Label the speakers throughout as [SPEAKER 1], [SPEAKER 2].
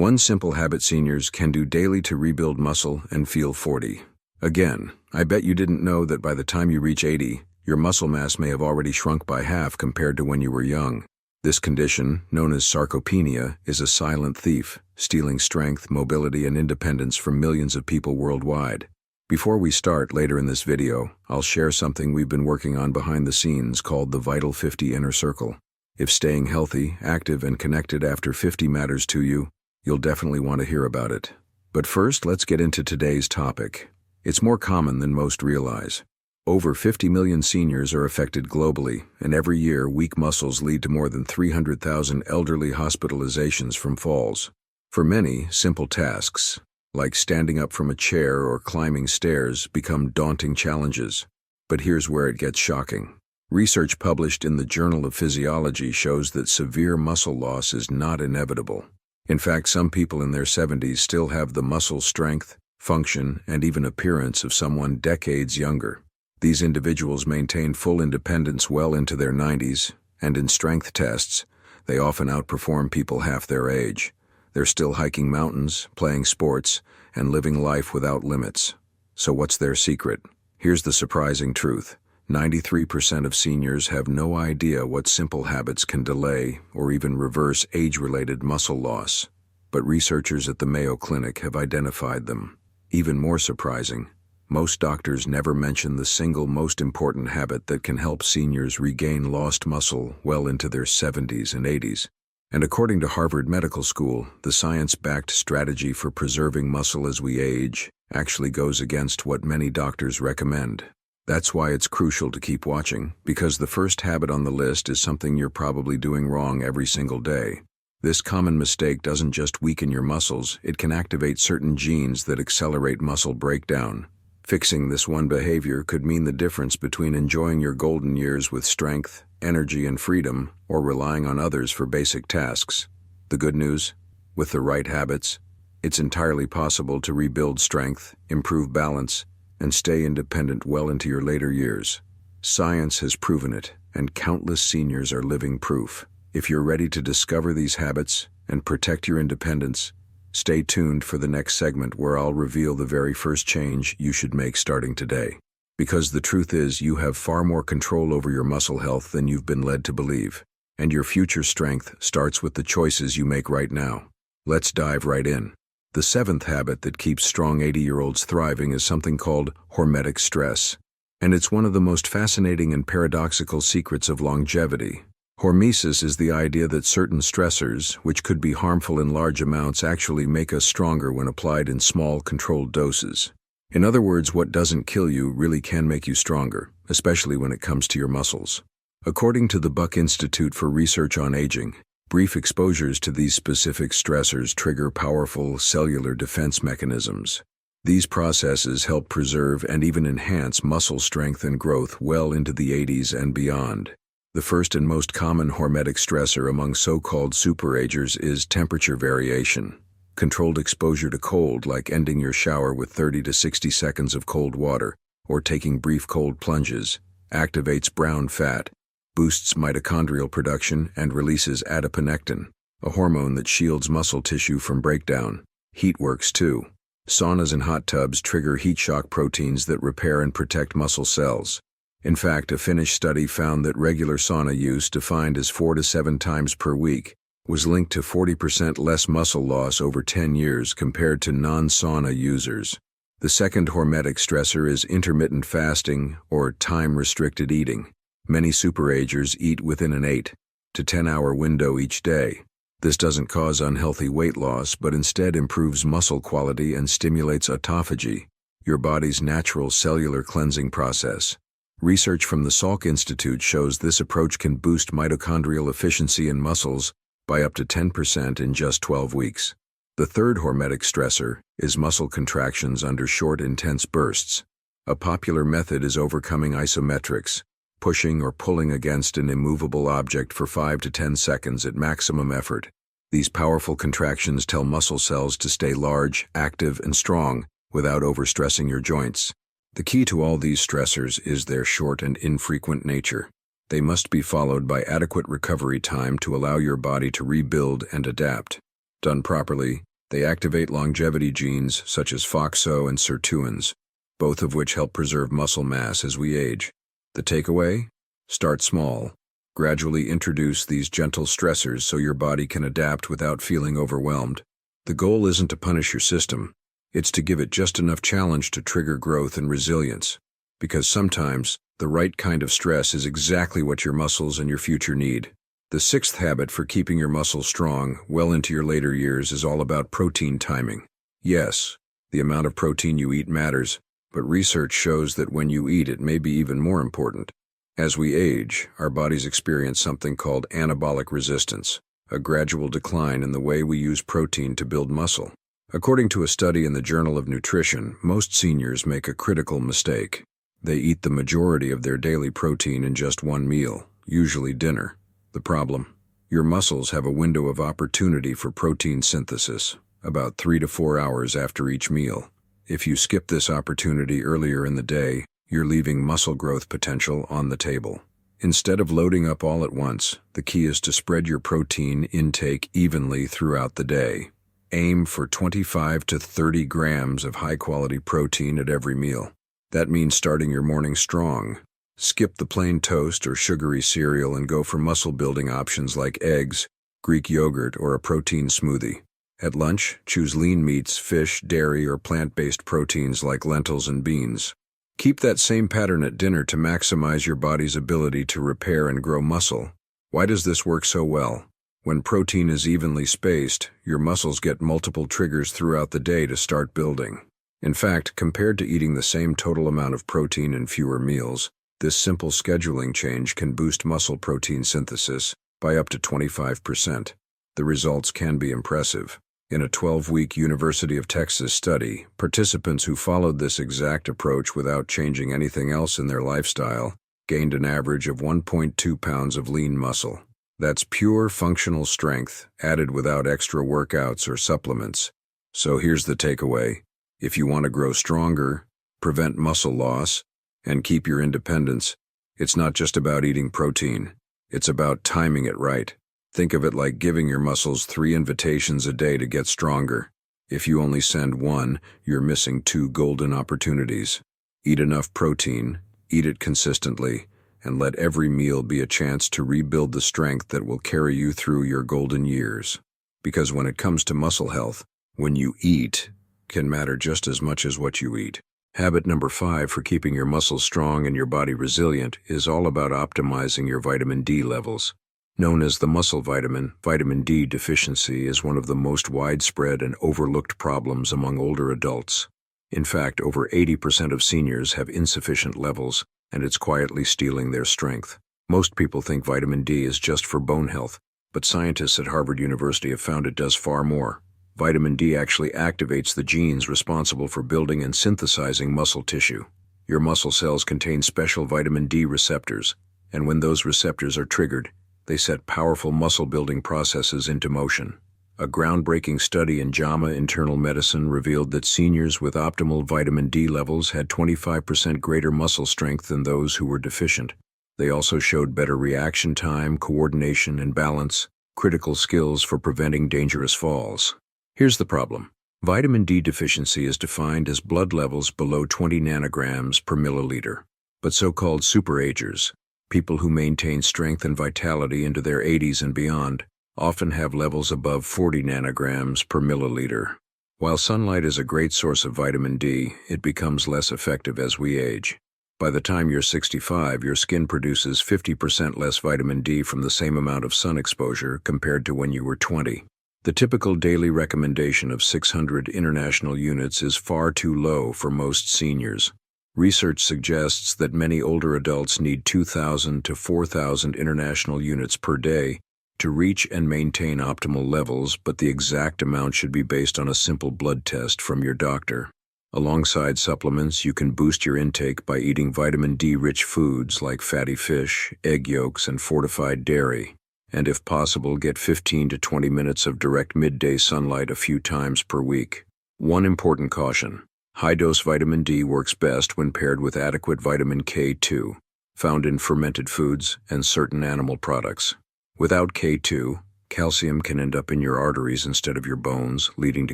[SPEAKER 1] One simple habit seniors can do daily to rebuild muscle and feel 40. Again, I bet you didn't know that by the time you reach 80, your muscle mass may have already shrunk by half compared to when you were young. This condition, known as sarcopenia, is a silent thief, stealing strength, mobility, and independence from millions of people worldwide. Before we start later in this video, I'll share something we've been working on behind the scenes called the Vital 50 Inner Circle. If staying healthy, active, and connected after 50 matters to you, you'll definitely want to hear about it. But first, let's get into today's topic. It's more common than most realize. Over 50 million seniors are affected globally, and every year weak muscles lead to more than 300,000 elderly hospitalizations from falls. For many, simple tasks, like standing up from a chair or climbing stairs, become daunting challenges. But here's where it gets shocking. Research published in the Journal of Physiology shows that severe muscle loss is not inevitable. In fact, some people in their 70s still have the muscle strength, function, and even appearance of someone decades younger. These individuals maintain full independence well into their 90s, and in strength tests, they often outperform people half their age. They're still hiking mountains, playing sports, and living life without limits. So what's their secret? Here's the surprising truth. 93% of seniors have no idea what simple habits can delay or even reverse age-related muscle loss. But researchers at the Mayo Clinic have identified them. Even more surprising, most doctors never mention the single most important habit that can help seniors regain lost muscle well into their 70s and 80s. And according to Harvard Medical School, the science-backed strategy for preserving muscle as we age actually goes against what many doctors recommend. That's why it's crucial to keep watching, because the first habit on the list is something you're probably doing wrong every single day. This common mistake doesn't just weaken your muscles, it can activate certain genes that accelerate muscle breakdown. Fixing this one behavior could mean the difference between enjoying your golden years with strength, energy, and freedom, or relying on others for basic tasks. The good news? With the right habits, it's entirely possible to rebuild strength, improve balance, and stay independent well into your later years. Science has proven it, and countless seniors are living proof. If you're ready to discover these habits and protect your independence, stay tuned for the next segment where I'll reveal the very first change you should make starting today. Because the truth is, you have far more control over your muscle health than you've been led to believe. And your future strength starts with the choices you make right now. Let's dive right in. The seventh habit that keeps strong 80-year-olds thriving is something called hormetic stress. And it's one of the most fascinating and paradoxical secrets of longevity. Hormesis is the idea that certain stressors, which could be harmful in large amounts, actually make us stronger when applied in small, controlled doses. In other words, what doesn't kill you really can make you stronger, especially when it comes to your muscles. According to the Buck Institute for Research on Aging, brief exposures to these specific stressors trigger powerful cellular defense mechanisms. These processes help preserve and even enhance muscle strength and growth well into the 80s and beyond. The first and most common hormetic stressor among so-called super-agers is temperature variation. Controlled exposure to cold, like ending your shower with 30 to 60 seconds of cold water, or taking brief cold plunges, activates brown fat, boosts mitochondrial production, and releases adiponectin, a hormone that shields muscle tissue from breakdown. Heat works too. Saunas and hot tubs trigger heat shock proteins that repair and protect muscle cells. In fact, a Finnish study found that regular sauna use, defined as 4 to 7 times per week, was linked to 40% less muscle loss over 10 years compared to non-sauna users. The second hormetic stressor is intermittent fasting or time-restricted eating. Many super-agers eat within an 8 to 10-hour window each day. This doesn't cause unhealthy weight loss, but instead improves muscle quality and stimulates autophagy, your body's natural cellular cleansing process. Research from the Salk Institute shows this approach can boost mitochondrial efficiency in muscles by up to 10% in just 12 weeks. The third hormetic stressor is muscle contractions under short, intense bursts. A popular method is overcoming isometrics, pushing or pulling against an immovable object for 5 to 10 seconds at maximum effort. These powerful contractions tell muscle cells to stay large, active, and strong without overstressing your joints. The key to all these stressors is their short and infrequent nature. They must be followed by adequate recovery time to allow your body to rebuild and adapt. Done properly, They activate longevity genes such as FOXO and sirtuins, both of which help preserve muscle mass as we age. The takeaway? Start small. Gradually introduce these gentle stressors so your body can adapt without feeling overwhelmed. The goal isn't to punish your system. It's to give it just enough challenge to trigger growth and resilience. Because sometimes, the right kind of stress is exactly what your muscles and your future need. The sixth habit for keeping your muscles strong well into your later years is all about protein timing. Yes, the amount of protein you eat matters, but research shows that when you eat it may be even more important. As we age, our bodies experience something called anabolic resistance, a gradual decline in the way we use protein to build muscle. According to a study in the Journal of Nutrition, most seniors make a critical mistake. They eat the majority of their daily protein in just one meal, usually dinner. The problem? Your muscles have a window of opportunity for protein synthesis, about 3 to 4 hours after each meal. If you skip this opportunity earlier in the day, you're leaving muscle growth potential on the table. Instead of loading up all at once, the key is to spread your protein intake evenly throughout the day. Aim for 25 to 30 grams of high-quality protein at every meal. That means starting your morning strong. Skip the plain toast or sugary cereal and go for muscle-building options like eggs, Greek yogurt, or a protein smoothie. At lunch, choose lean meats, fish, dairy, or plant-based proteins like lentils and beans. Keep that same pattern at dinner to maximize your body's ability to repair and grow muscle. Why does this work so well? When protein is evenly spaced, your muscles get multiple triggers throughout the day to start building. In fact, compared to eating the same total amount of protein in fewer meals, this simple scheduling change can boost muscle protein synthesis by up to 25%. The results can be impressive. In a 12-week University of Texas study, participants who followed this exact approach without changing anything else in their lifestyle gained an average of 1.2 pounds of lean muscle. That's pure functional strength, added without extra workouts or supplements. So here's the takeaway. If you want to grow stronger, prevent muscle loss, and keep your independence, it's not just about eating protein. It's about timing it right. Think of it like giving your muscles 3 invitations a day to get stronger. If you only send one, you're missing 2 golden opportunities. Eat enough protein, eat it consistently, and let every meal be a chance to rebuild the strength that will carry you through your golden years. Because when it comes to muscle health, when you eat can matter just as much as what you eat. Habit number 5 for keeping your muscles strong and your body resilient is all about optimizing your vitamin D levels. Known as the muscle vitamin, vitamin D deficiency is one of the most widespread and overlooked problems among older adults. In fact, over 80% of seniors have insufficient levels, and it's quietly stealing their strength. Most people think vitamin D is just for bone health, but scientists at Harvard University have found it does far more. Vitamin D actually activates the genes responsible for building and synthesizing muscle tissue. Your muscle cells contain special vitamin D receptors, and when those receptors are triggered, they set powerful muscle-building processes into motion. A groundbreaking study in JAMA Internal Medicine revealed that seniors with optimal vitamin D levels had 25% greater muscle strength than those who were deficient. They also showed better reaction time, coordination, and balance, critical skills for preventing dangerous falls. Here's the problem. Vitamin D deficiency is defined as blood levels below 20 nanograms per milliliter. But so-called super-agers, people who maintain strength and vitality into their 80s and beyond, often have levels above 40 nanograms per milliliter. While sunlight is a great source of vitamin D, it becomes less effective as we age. By the time you're 65, your skin produces 50% less vitamin D from the same amount of sun exposure compared to when you were 20. The typical daily recommendation of 600 international units is far too low for most seniors. Research suggests that many older adults need 2,000 to 4,000 international units per day to reach and maintain optimal levels, but the exact amount should be based on a simple blood test from your doctor. Alongside supplements, you can boost your intake by eating vitamin D-rich foods like fatty fish, egg yolks, and fortified dairy. And if possible, get 15 to 20 minutes of direct midday sunlight a few times per week. One important caution. High-dose vitamin D works best when paired with adequate vitamin K2, found in fermented foods and certain animal products. Without K2, Calcium can end up in your arteries instead of your bones, leading to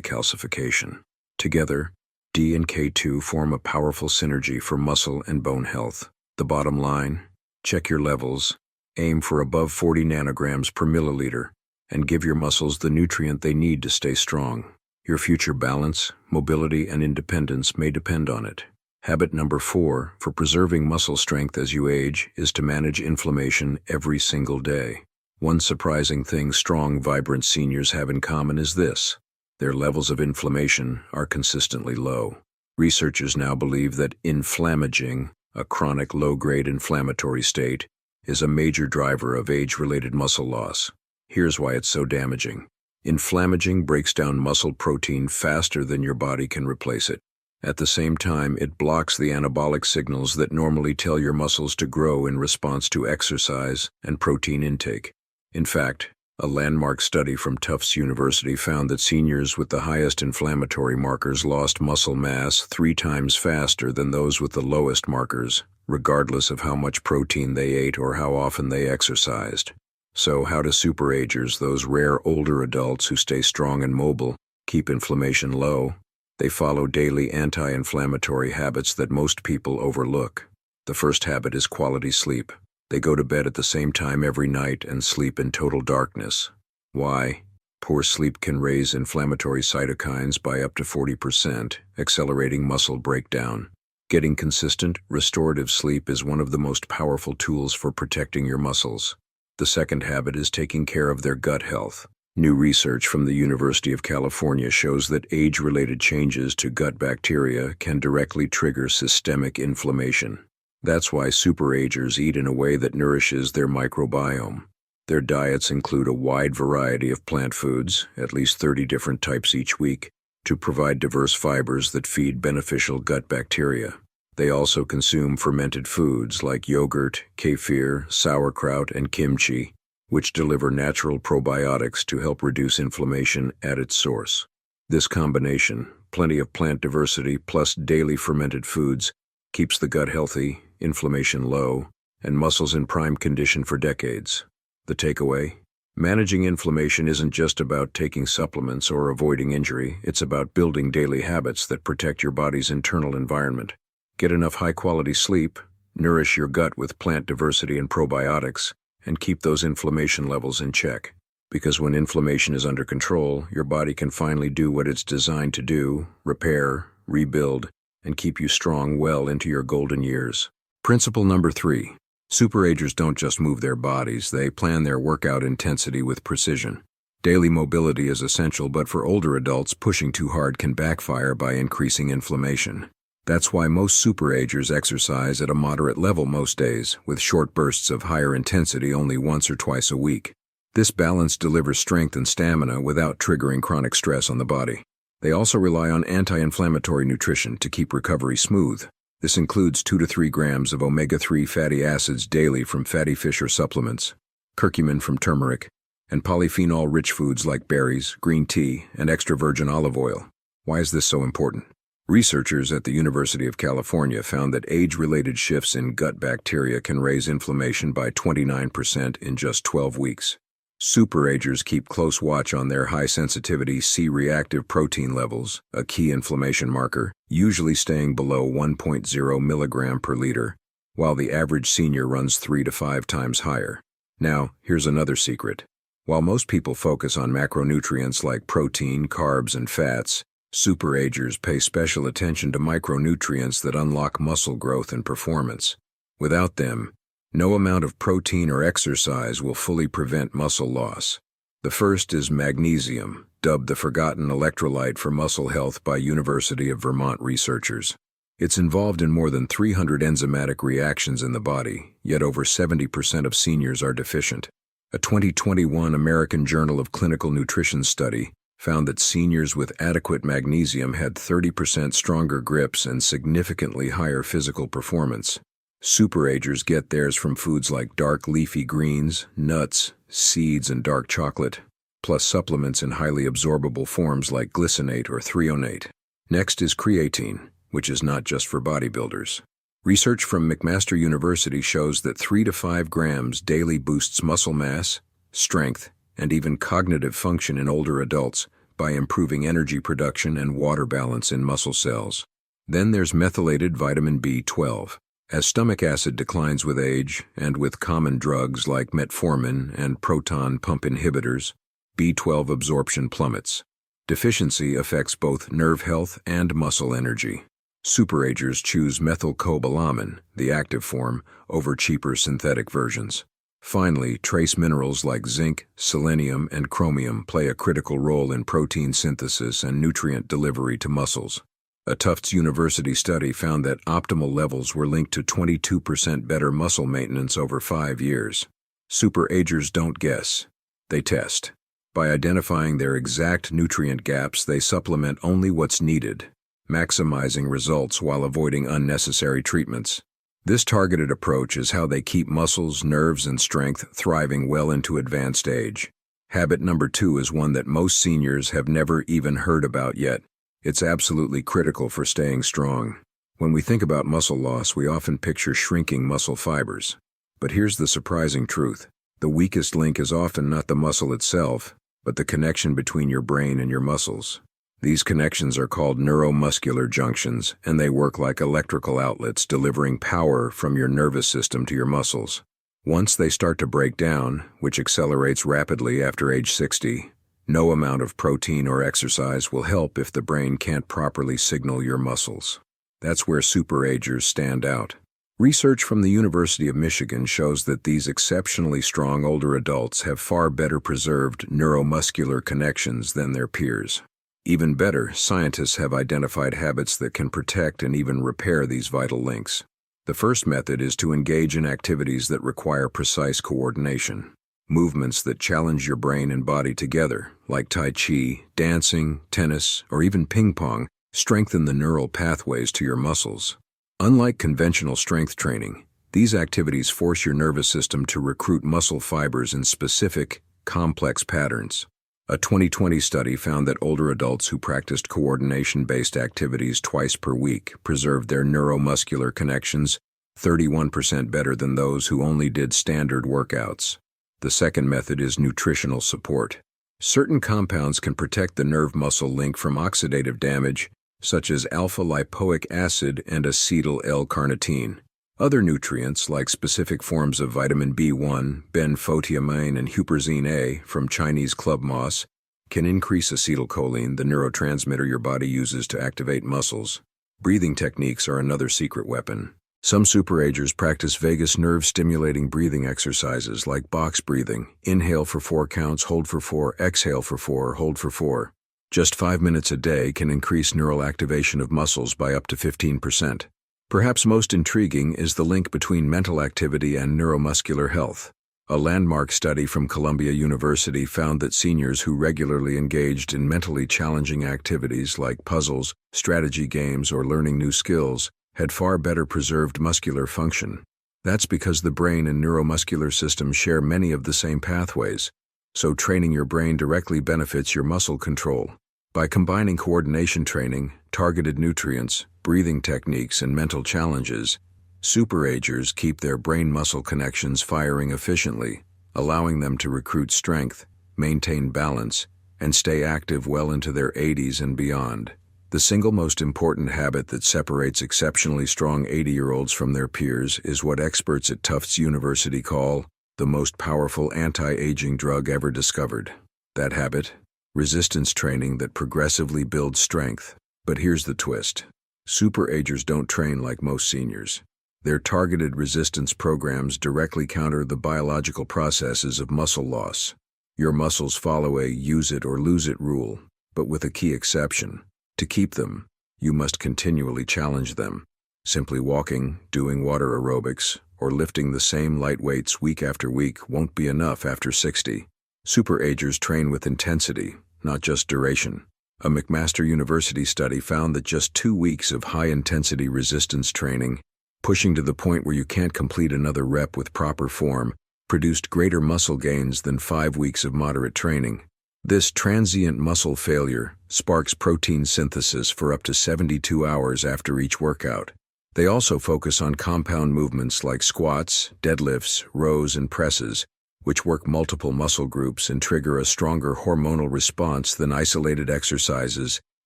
[SPEAKER 1] calcification. Together, D and K2 form a powerful synergy for muscle and bone health. The bottom line: check your levels, aim for above 40 nanograms per milliliter, and give your muscles the nutrient they need to stay strong. Your future balance, mobility, and independence may depend on it. Habit number 4 for preserving muscle strength as you age is to manage inflammation every single day. One surprising thing strong, vibrant seniors have in common is this: their levels of inflammation are consistently low. Researchers now believe that inflammaging, a chronic low-grade inflammatory state, is a major driver of age-related muscle loss. Here's why it's so damaging. Inflammaging breaks down muscle protein faster than your body can replace it. At the same time, it blocks the anabolic signals that normally tell your muscles to grow in response to exercise and protein intake. In fact, a landmark study from Tufts University found that seniors with the highest inflammatory markers lost muscle mass 3 times faster than those with the lowest markers, regardless of how much protein they ate or how often they exercised. So how do super-agers, those rare older adults who stay strong and mobile, keep inflammation low? They follow daily anti-inflammatory habits that most people overlook. The first habit is quality sleep. They go to bed at the same time every night and sleep in total darkness. Why? Poor sleep can raise inflammatory cytokines by up to 40%, accelerating muscle breakdown. Getting consistent, restorative sleep is one of the most powerful tools for protecting your muscles. The second habit is taking care of their gut health. New research from the University of California shows that age-related changes to gut bacteria can directly trigger systemic inflammation. That's why super-agers eat in a way that nourishes their microbiome. Their diets include a wide variety of plant foods, at least 30 different types each week, to provide diverse fibers that feed beneficial gut bacteria. They also consume fermented foods like yogurt, kefir, sauerkraut, and kimchi, which deliver natural probiotics to help reduce inflammation at its source. This combination, plenty of plant diversity plus daily fermented foods, keeps the gut healthy, inflammation low, and muscles in prime condition for decades. The takeaway? Managing inflammation isn't just about taking supplements or avoiding injury, it's about building daily habits that protect your body's internal environment. Get enough high-quality sleep, nourish your gut with plant diversity and probiotics, and keep those inflammation levels in check. Because when inflammation is under control, your body can finally do what it's designed to do: repair, rebuild, and keep you strong well into your golden years. Principle number 3. Super-agers don't just move their bodies, they plan their workout intensity with precision. Daily mobility is essential, but for older adults, pushing too hard can backfire by increasing inflammation. That's why most super-agers exercise at a moderate level most days, with short bursts of higher intensity only once or twice a week. This balance delivers strength and stamina without triggering chronic stress on the body. They also rely on anti-inflammatory nutrition to keep recovery smooth. This includes 2 to 3 grams of omega-3 fatty acids daily from fatty fish or supplements, curcumin from turmeric, and polyphenol-rich foods like berries, green tea, and extra virgin olive oil. Why is this so important? Researchers at the University of California found that age-related shifts in gut bacteria can raise inflammation by 29% in just 12 weeks. Super-agers keep close watch on their high-sensitivity C-reactive protein levels, a key inflammation marker, usually staying below 1.0 milligram per liter, while the average senior runs 3 to 5 times higher. Now, here's another secret. While most people focus on macronutrients like protein, carbs, and fats, super-agers pay special attention to micronutrients that unlock muscle growth and performance. Without them, no amount of protein or exercise will fully prevent muscle loss. The first is magnesium, dubbed the forgotten electrolyte for muscle health by University of Vermont researchers. It's involved in more than 300 enzymatic reactions in the body, yet over 70% of seniors are deficient. A 2021 American Journal of Clinical Nutrition study found that seniors with adequate magnesium had 30% stronger grips and significantly higher physical performance. Super-agers get theirs from foods like dark leafy greens, nuts, seeds, and dark chocolate, plus supplements in highly absorbable forms like glycinate or threonate. Next is creatine, which is not just for bodybuilders. Research from McMaster University shows that 3 to 5 grams daily boosts muscle mass, strength, and even cognitive function in older adults by improving energy production and water balance in muscle cells. Then there's methylated vitamin B12. As stomach acid declines with age, and with common drugs like metformin and proton pump inhibitors, B12 absorption plummets. Deficiency affects both nerve health and muscle energy. Super-agers choose methylcobalamin, the active form, over cheaper synthetic versions. Finally, trace minerals like zinc, selenium, and chromium play a critical role in protein synthesis and nutrient delivery to muscles. A Tufts University study found that optimal levels were linked to 22% better muscle maintenance over 5 years. Super-agers don't guess. They test. By identifying their exact nutrient gaps, they supplement only what's needed, maximizing results while avoiding unnecessary treatments. This targeted approach is how they keep muscles, nerves, and strength thriving well into advanced age. Habit number 2 is one that most seniors have never even heard about yet. It's absolutely critical for staying strong. When we think about muscle loss, we often picture shrinking muscle fibers. But here's the surprising truth. The weakest link is often not the muscle itself, but the connection between your brain and your muscles. These connections are called neuromuscular junctions, and they work like electrical outlets delivering power from your nervous system to your muscles. Once they start to break down, which accelerates rapidly after age 60, no amount of protein or exercise will help if the brain can't properly signal your muscles. That's where super-agers stand out. Research from the University of Michigan shows that these exceptionally strong older adults have far better preserved neuromuscular connections than their peers. Even better, scientists have identified habits that can protect and even repair these vital links. The first method is to engage in activities that require precise coordination. Movements that challenge your brain and body together, like Tai Chi, dancing, tennis, or even ping pong, strengthen the neural pathways to your muscles. Unlike conventional strength training, these activities force your nervous system to recruit muscle fibers in specific, complex patterns. A 2020 study found that older adults who practiced coordination-based activities twice per week preserved their neuromuscular connections 31% better than those who only did standard workouts. The second method is nutritional support. Certain compounds can protect the nerve-muscle link from oxidative damage, such as alpha-lipoic acid and acetyl L-carnitine. Other nutrients, like specific forms of vitamin B1, benfotiamine, and huperzine A from Chinese club moss, can increase acetylcholine, the neurotransmitter your body uses to activate muscles. Breathing techniques are another secret weapon. Some super-agers practice vagus nerve-stimulating breathing exercises like box breathing. Inhale for 4 counts, hold for 4, exhale for 4, hold for 4. Just 5 minutes a day can increase neural activation of muscles by up to 15%. Perhaps most intriguing is the link between mental activity and neuromuscular health. A landmark study from Columbia University found that seniors who regularly engaged in mentally challenging activities like puzzles, strategy games, or learning new skills had far better preserved muscular function. That's because the brain and neuromuscular systems share many of the same pathways, so training your brain directly benefits your muscle control. By combining coordination training, targeted nutrients, breathing techniques, and mental challenges, super-agers keep their brain-muscle connections firing efficiently, allowing them to recruit strength, maintain balance, and stay active well into their 80s and beyond. The single most important habit that separates exceptionally strong 80-year-olds from their peers is what experts at Tufts University call the most powerful anti-aging drug ever discovered. That habit? Resistance training that progressively builds strength. But here's the twist. Super-agers don't train like most seniors. Their targeted resistance programs directly counter the biological processes of muscle loss. Your muscles follow a use it or lose it rule, but with a key exception. To keep them, you must continually challenge them. Simply walking, doing water aerobics, or lifting the same light weights week after week won't be enough after 60. Super-agers train with intensity, not just duration. A McMaster University study found that just 2 weeks of high-intensity resistance training, pushing to the point where you can't complete another rep with proper form, produced greater muscle gains than 5 weeks of moderate training. This transient muscle failure sparks protein synthesis for up to 72 hours after each workout. They also focus on compound movements like squats, deadlifts, rows, and presses, which work multiple muscle groups and trigger a stronger hormonal response than isolated exercises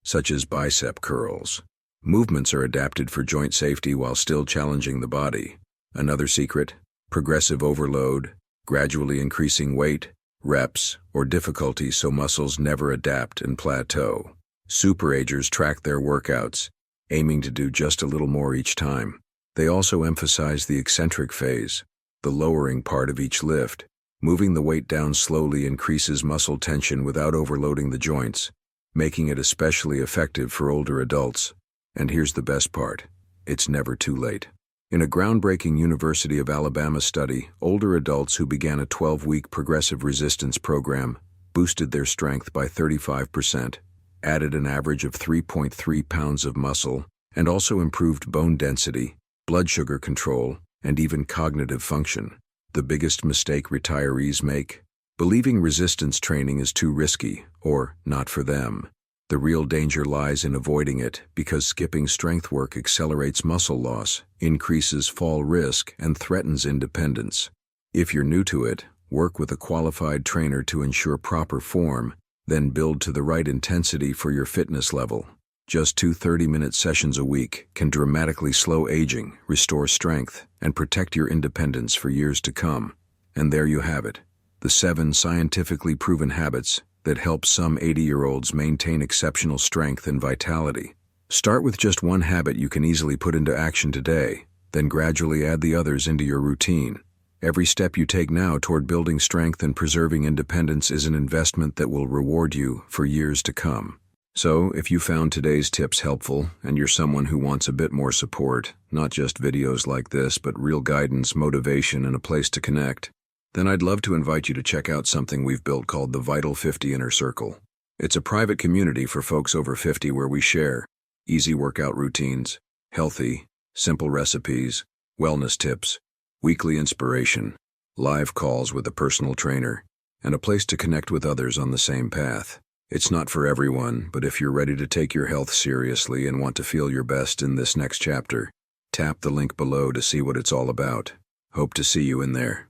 [SPEAKER 1] such as bicep curls. Movements are adapted for joint safety while still challenging the body. Another secret: progressive overload, gradually increasing weight, reps, or difficulty so muscles never adapt and plateau. Super-agers track their workouts, aiming to do just a little more each time. They also emphasize the eccentric phase, the lowering part of each lift. Moving the weight down slowly increases muscle tension without overloading the joints, making it especially effective for older adults. And here's the best part: it's never too late. In a groundbreaking University of Alabama study, older adults who began a 12-week progressive resistance program boosted their strength by 35%, added an average of 3.3 pounds of muscle, and also improved bone density, blood sugar control, and even cognitive function. The biggest mistake retirees make? Believing resistance training is too risky or not for them. The real danger lies in avoiding it, because skipping strength work accelerates muscle loss, increases fall risk, and threatens independence. If you're new to it, work with a qualified trainer to ensure proper form, then build to the right intensity for your fitness level. Just 2 30-minute sessions a week can dramatically slow aging, restore strength, and protect your independence for years to come. And there you have it, the 7 scientifically proven habits that help some 80-year-olds maintain exceptional strength and vitality. Start with just one habit you can easily put into action today, then gradually add the others into your routine. Every step you take now toward building strength and preserving independence is an investment that will reward you for years to come. So, if you found today's tips helpful, and you're someone who wants a bit more support, not just videos like this, but real guidance, motivation, and a place to connect, then I'd love to invite you to check out something we've built called the Vital 50 Inner Circle. It's a private community for folks over 50 where we share easy workout routines, healthy, simple recipes, wellness tips, weekly inspiration, live calls with a personal trainer, and a place to connect with others on the same path. It's not for everyone, but if you're ready to take your health seriously and want to feel your best in this next chapter, tap the link below to see what it's all about. Hope to see you in there.